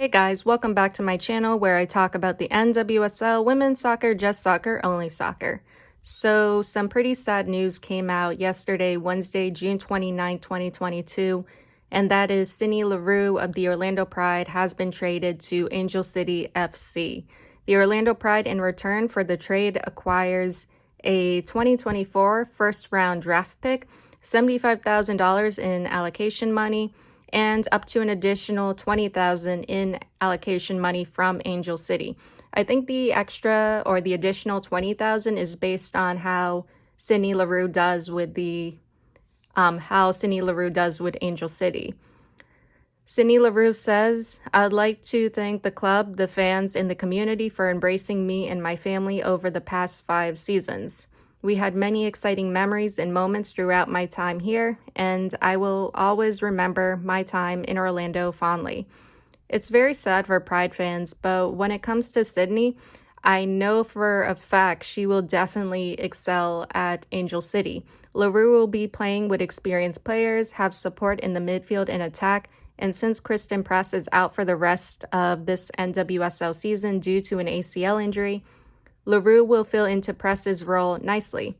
Hey guys, welcome back to my channel where I talk about the NWSL, women's soccer, just soccer, only soccer. So some pretty sad news came out yesterday, Wednesday, June 29, 2022, and that is Sydney Leroux of the Orlando Pride has been traded to Angel City FC. The Orlando Pride in return for the trade acquires a 2024 first-round draft pick, $75,000 in allocation money, and up to an additional $20,000 in allocation money from Angel City. I think the extra or the additional $20,000 is based on how Sydney Leroux does with Angel City. Sydney Leroux says, "I'd like to thank the club, the fans, and the community for embracing me and my family over the past 5 seasons. We had many exciting memories and moments throughout my time here, and I will always remember my time in Orlando fondly." It's very sad for Pride fans, but when it comes to Sydney, I know for a fact she will definitely excel at Angel City. Larue will be playing with experienced players, have support in the midfield and attack, and since Kristen Press is out for the rest of this NWSL season due to an ACL injury, Larue will fill into Press's role nicely.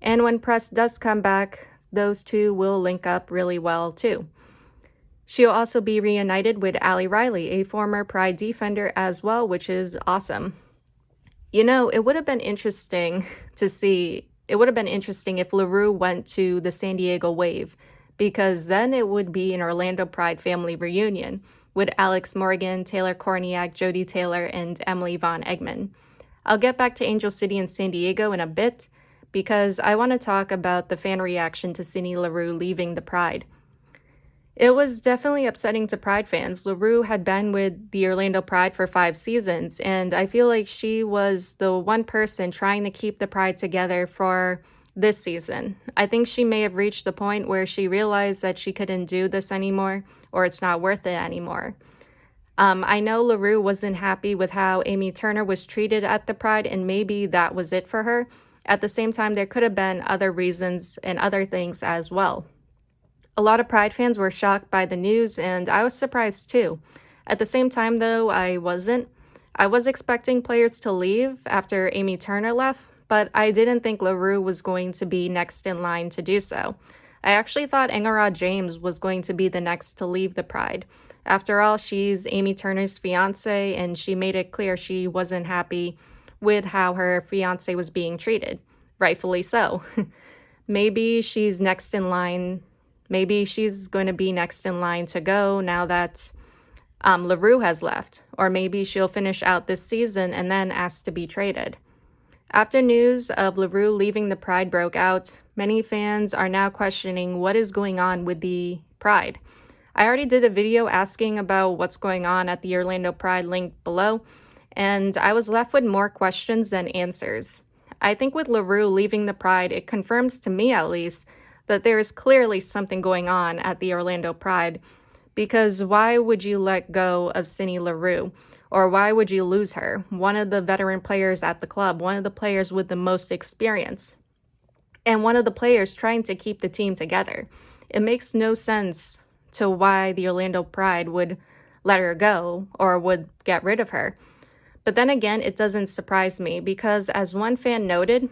And when Press does come back, those two will link up really well too. She'll also be reunited with Ali Riley, a former Pride defender as well, which is awesome. You know, it would have been interesting if Larue went to the San Diego Wave, because then it would be an Orlando Pride family reunion with Alex Morgan, Taylor Korniak, Jodie Taylor, and Emily Von Egman. I'll get back to Angel City and San Diego in a bit because I want to talk about the fan reaction to Sydney Leroux leaving the Pride. It was definitely upsetting to Pride fans. Larue had been with the Orlando Pride for 5 seasons, and I feel like she was the one person trying to keep the Pride together for this season. I think she may have reached the point where she realized that she couldn't do this anymore, or it's not worth it anymore. I know Larue wasn't happy with how Amy Turner was treated at the Pride, and maybe that was it for her. At the same time, there could have been other reasons and other things as well. A lot of Pride fans were shocked by the news, and I was surprised too. At the same time, though, I wasn't. I was expecting players to leave after Amy Turner left, but I didn't think Larue was going to be next in line to do so. I actually thought Engerrod James was going to be the next to leave the Pride. After all, she's Amy Turner's fiance, and she made it clear she wasn't happy with how her fiance was being treated. Rightfully so. Maybe she's next in line. Maybe she's going to be next in line to go now that Larue has left. Or maybe she'll finish out this season and then ask to be traded. After news of Larue leaving the Pride broke out, many fans are now questioning what is going on with the Pride. I already did a video asking about what's going on at the Orlando Pride, linked below, and I was left with more questions than answers. I think with Larue leaving the Pride, it confirms to me at least that there is clearly something going on at the Orlando Pride, because why would you let go of Sydney Leroux? Or why would you lose her? One of the veteran players at the club, one of the players with the most experience, and one of the players trying to keep the team together. It makes no sense to why the Orlando Pride would let her go or would get rid of her. But then again, it doesn't surprise me because, as one fan noted,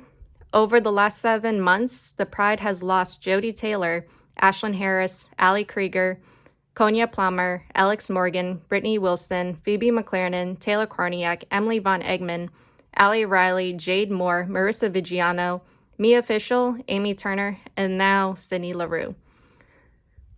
over the last 7 months, the Pride has lost Jodie Taylor, Ashlyn Harris, Ali Krieger, Konya Plummer, Alex Morgan, Brittany Wilson, Phoebe McLaren, Taylor Korniak, Emily Von Egman, Ali Riley, Jade Moore, Marissa Vigiano, Mia Fishel, Amy Turner, and now Sydney Leroux.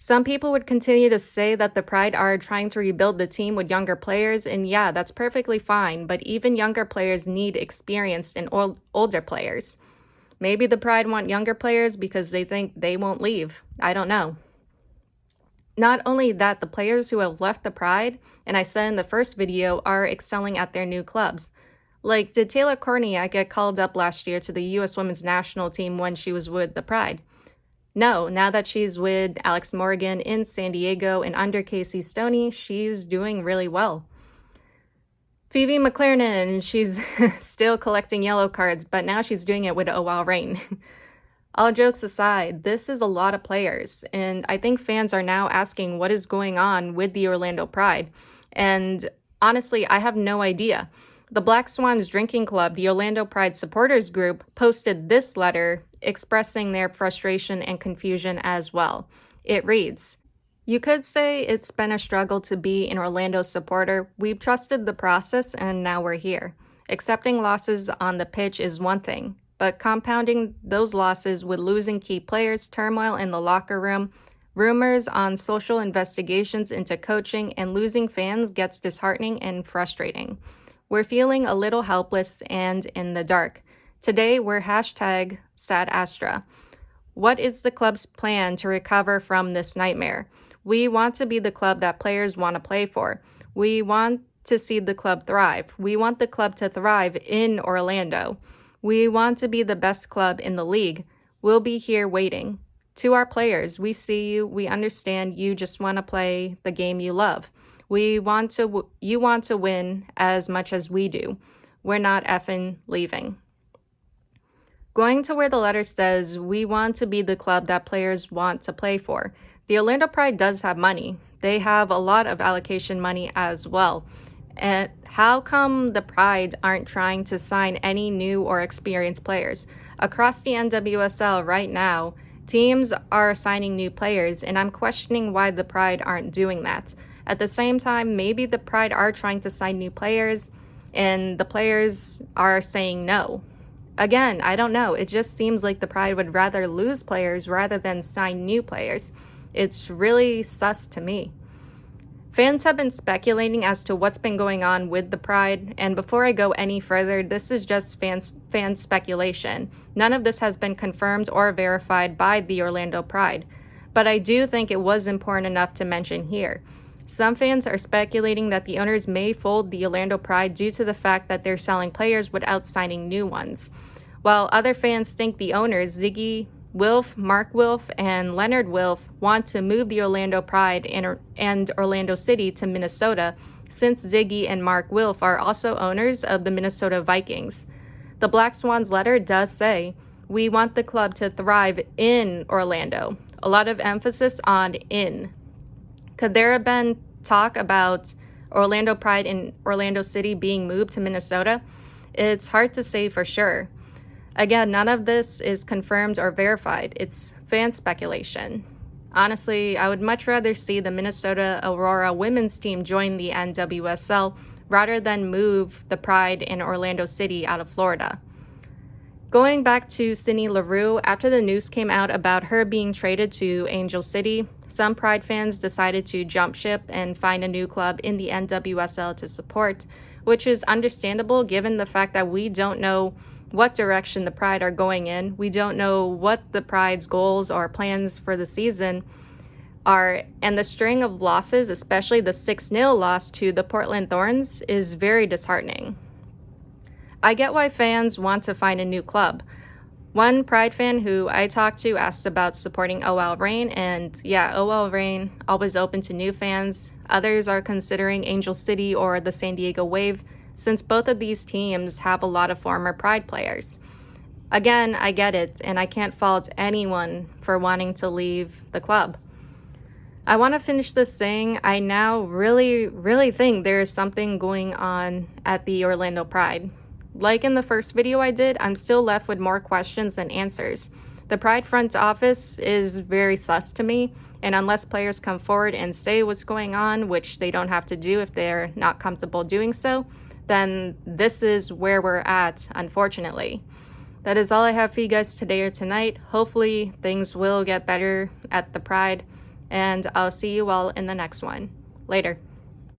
Some people would continue to say that the Pride are trying to rebuild the team with younger players, and yeah, that's perfectly fine, but even younger players need experienced and older players. Maybe the Pride want younger players because they think they won't leave. I don't know. Not only that, the players who have left the Pride, and I said in the first video, are excelling at their new clubs. Like, did Taylor Korniak get called up last year to the US Women's National Team when she was with the Pride? No, now that she's with Alex Morgan in San Diego and under Casey Stoney, she's doing really well. Phoebe McLaren, she's still collecting yellow cards, but now she's doing it with OL Reign. All jokes aside, this is a lot of players, and I think fans are now asking what is going on with the Orlando Pride. And honestly, I have no idea. The Black Swans Drinking Club, the Orlando Pride supporters group, posted this letter expressing their frustration and confusion as well. It reads, "You could say it's been a struggle to be an Orlando supporter. We've trusted the process and now we're here. Accepting losses on the pitch is one thing, but compounding those losses with losing key players, turmoil in the locker room, rumors on social investigations into coaching, and losing fans gets disheartening and frustrating. We're feeling a little helpless and in the dark. Today, we're #SadAstra. What is the club's plan to recover from this nightmare? We want to be the club that players want to play for. We want to see the club thrive. We want the club to thrive in Orlando. We want to be the best club in the league. We'll be here waiting. To our players, we see you. We understand you just want to play the game you love. You want to win as much as we do. We're not effing leaving." Going to where the letter says, "We want to be the club that players want to play for." The Orlando Pride does have money. They have a lot of allocation money as well. And how come the Pride aren't trying to sign any new or experienced players? Across the NWSL right now, teams are signing new players, and I'm questioning why the Pride aren't doing that. At the same time, maybe the Pride are trying to sign new players, and the players are saying no. Again, I don't know. It just seems like the Pride would rather lose players rather than sign new players. It's really sus to me. Fans have been speculating as to what's been going on with the Pride, and before I go any further, this is just fan speculation. None of this has been confirmed or verified by the Orlando Pride, but I do think it was important enough to mention here. Some fans are speculating that the owners may fold the Orlando Pride due to the fact that they're selling players without signing new ones, while other fans think the owners, Ziggy Wilf, Mark Wilf, and Leonard Wilf, want to move the Orlando Pride and Orlando City to Minnesota, since Ziggy and Mark Wilf are also owners of the Minnesota Vikings. The Black Swans letter does say, "We want the club to thrive in Orlando." A lot of emphasis on in. Could there have been talk about Orlando Pride and Orlando City being moved to Minnesota? It's hard to say for sure. Again, none of this is confirmed or verified. It's fan speculation. Honestly, I would much rather see the Minnesota Aurora women's team join the NWSL rather than move the Pride in Orlando City out of Florida. Going back to Sydney Leroux, after the news came out about her being traded to Angel City, some Pride fans decided to jump ship and find a new club in the NWSL to support, which is understandable given the fact that we don't know what direction the Pride are going in. We don't know what the Pride's goals or plans for the season are, and the string of losses, especially the 6-0 loss to the Portland Thorns, is very disheartening. I get why fans want to find a new club. One Pride fan who I talked to asked about supporting OL Reign, and yeah, OL Reign always open to new fans. Others are considering Angel City or the San Diego Wave, since both of these teams have a lot of former Pride players. Again, I get it, and I can't fault anyone for wanting to leave the club. I want to finish this saying I now really think there is something going on at the Orlando Pride. Like in the first video I did, I'm still left with more questions than answers. The Pride front office is very sus to me, and unless players come forward and say what's going on, which they don't have to do if they're not comfortable doing so, then this is where we're at, unfortunately. That is all I have for you guys today or tonight. Hopefully things will get better at the Pride, and I'll see you all in the next one. Later.